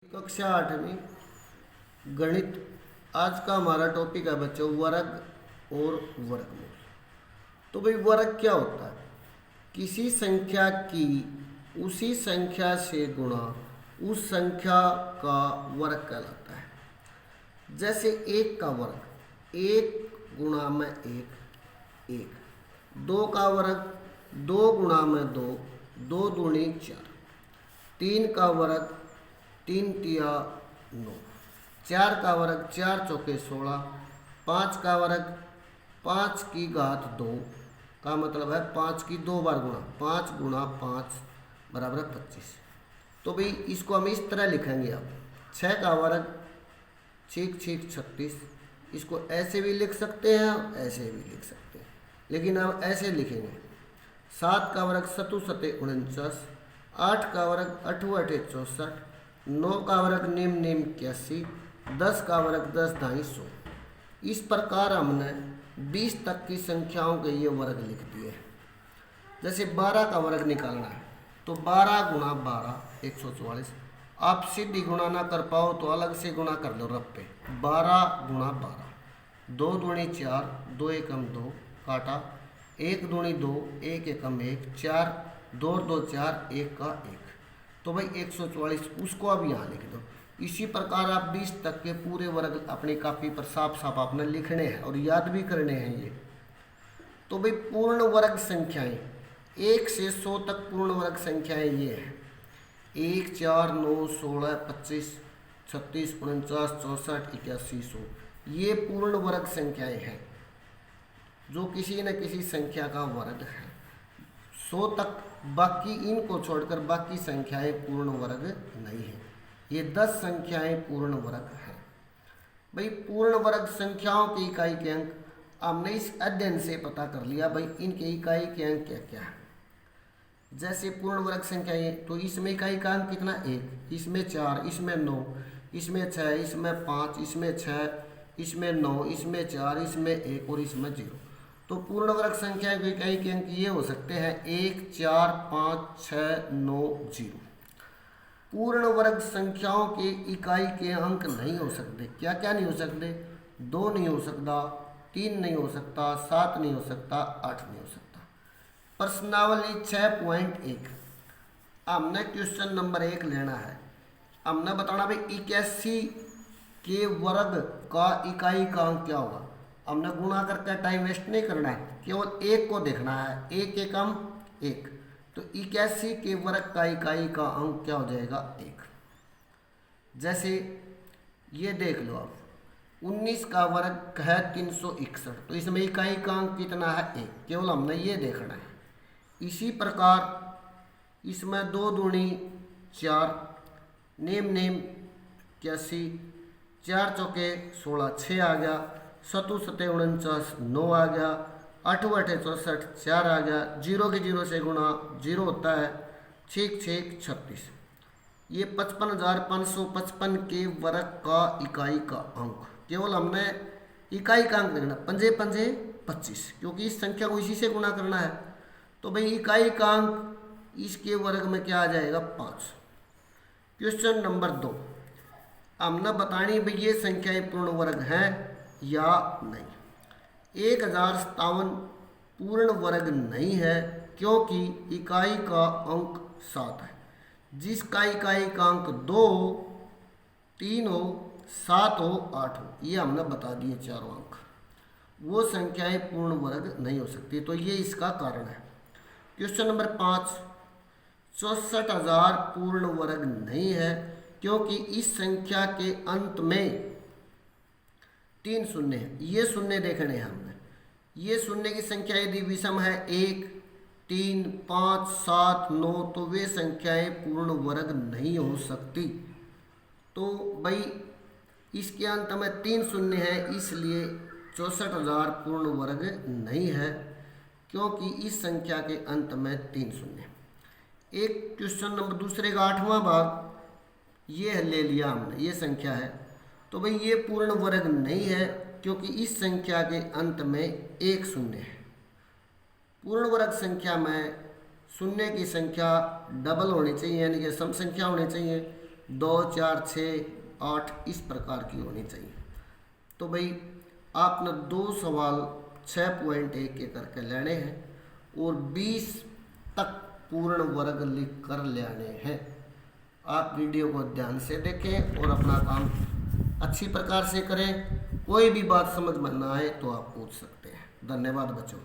कक्षा 8वीं गणित। आज का हमारा टॉपिक है बच्चों वर्ग और वर्गमूल। तो भाई वर्ग क्या होता है? किसी संख्या की उसी संख्या से गुणा उस संख्या का वर्ग कहलाता है। जैसे एक का वर्ग एक गुणा में एक एक, दो का वर्ग दो गुणा में दो दो दूनी चार, तीन का वर्ग तीन तिया नौ, चार का वर्ग चार चौके 16, पाँच का वर्ग पाँच की घात दो का मतलब है पाँच की दो बार गुणा, पाँच गुणा पाँच बराबर 25। तो भाई इसको हम इस तरह लिखेंगे। अब छः का वर्ग छीक छीक 36, इसको ऐसे भी लिख सकते हैं ऐसे भी लिख सकते हैं, लेकिन हम ऐसे लिखेंगे। सात का वर्ग सतु सते 49, आठ का वर्ग अठू अठे 64, नौ का वर्ग निम निम 81, 10 का वर्ग 10 ढाई 100। इस प्रकार हमने 20 तक की संख्याओं के ये वर्ग लिख दिए। जैसे 12 का वर्ग निकालना है तो 12 गुणा 12 144। आप सीधी गुणा ना कर पाओ तो अलग से गुणा कर लो रप्पे। 12 गुणा 12, दो दूनी 4, दो एकम 2 काटा, एक दूनी 2, एक एकम 1, 4 दो दो 4, एक का 1। तो भाई 144 उसको अब यहाँ लिख दो। इसी प्रकार आप 20 तक के पूरे वर्ग अपनी कॉपी पर साफ साफ आपने लिखने हैं और याद भी करने हैं ये। तो भाई पूर्ण वर्ग संख्याएं 1 से 100 तक पूर्ण वर्ग संख्याएं ये हैं। 1 4 9 16 25 36 49 64 81 100, ये पूर्ण वर्ग संख्याएं हैं जो किसी न किसी संख्या का वर्ग है। 100 तक बाकी इनको छोड़कर बाकी संख्याएं पूर्ण वर्ग नहीं है। ये 10 संख्याएं पूर्ण वर्ग हैं। भाई पूर्ण वर्ग संख्याओं की इकाई के अंक हमने इस अध्ययन से पता कर लिया। भाई इनके इकाई के अंक क्या क्या है। जैसे पूर्ण वर्ग संख्याएं तो इसमें इकाई का अंक कितना 1, इसमें 4, इसमें 9, इसमें 6, इसमें 5, इसमें 6, इसमें 9, इसमें 4, इसमें 1 और इसमें 0। तो पूर्ण वर्ग संख्या के इकाई के अंक ये हो सकते हैं 1 4 5 6 9 0। पूर्ण वर्ग संख्याओं के इकाई के अंक नहीं हो सकते। क्या क्या नहीं हो सकते? 2 नहीं हो सकता, 3 नहीं हो सकता, 7 नहीं हो सकता, 8 नहीं हो सकता। प्रश्नावली 6.1 हमने क्वेश्चन नंबर 1 लेना है। हमने बताना भाई 81 के वर्ग का इकाई का अंक क्या होगा। हमने गुणा करके टाइम वेस्ट नहीं करना है, केवल एक को देखना है। एक एकम 1, तो 81 के वर्ग का इकाई का अंक क्या हो जाएगा 1। जैसे ये देख लो आप 19 का वर्ग है 361, तो इसमें इकाई का अंक कितना है 1, केवल हमने ये देखना है। इसी प्रकार इसमें 2 दूनी 4, नेम नेम 81, 4 चौके 16 6 आ गया, सतु सते 49 9 आ गया, अठू अठे 64 4 आ गया, 0 के 0 से गुणा 0 होता है, छीक छीक 36। ये 55,555 के वर्ग का इकाई का अंक। केवल हमने इकाई का अंक देखना, पंजे पंजे 25, क्योंकि इस संख्या को इसी से गुणा करना है। तो भाई इकाई का अंक इसके वर्ग में क्या आ जाएगा 5। क्वेश्चन नंबर 2 हमने बतानी भाई ये संख्याएं पूर्ण वर्ग हैं या नहीं। 1057 पूर्ण वर्ग नहीं है क्योंकि इकाई का अंक 7 है। जिसका इकाई का अंक 2 3 हो 7 हो 8 हो, ये हमने बता दिए चारों अंक, वो संख्याएं पूर्ण वर्ग नहीं हो सकती। तो ये इसका कारण है। क्वेश्चन नंबर 5 64,000 पूर्ण वर्ग नहीं है क्योंकि इस संख्या के अंत में 3 शून्य है। ये शून्य देखने हैं हमने। ये शून्य की संख्या यदि विषम है 1 3 5 7 9, तो वे संख्याएं पूर्ण वर्ग नहीं हो सकती। तो भाई इसके अंत में 3 शून्य है, इसलिए 64,000 पूर्ण वर्ग नहीं है क्योंकि इस संख्या के अंत में 3 शून्य। एक क्वेश्चन नंबर दूसरे का 8वां भाग ये ले लिया हमने, ये संख्या है। तो भाई ये पूर्ण वर्ग नहीं है क्योंकि इस संख्या के अंत में 1 शून्य है। पूर्ण वर्ग संख्या में शून्य की संख्या डबल होनी चाहिए, यानी कि सम संख्या होनी चाहिए। 2, 4, 6, 8 इस प्रकार की होनी चाहिए। तो भाई आपने 2 सवाल 6 पॉइंट एक एक करके लेने हैं और 20 तक पूर्ण वर्ग लिख कर लेने हैं। आप वीडियो को ध्यान से देखें और अपना काम अच्छी प्रकार से करें। कोई भी बात समझ में ना आए तो आप पूछ सकते हैं। धन्यवाद बच्चों।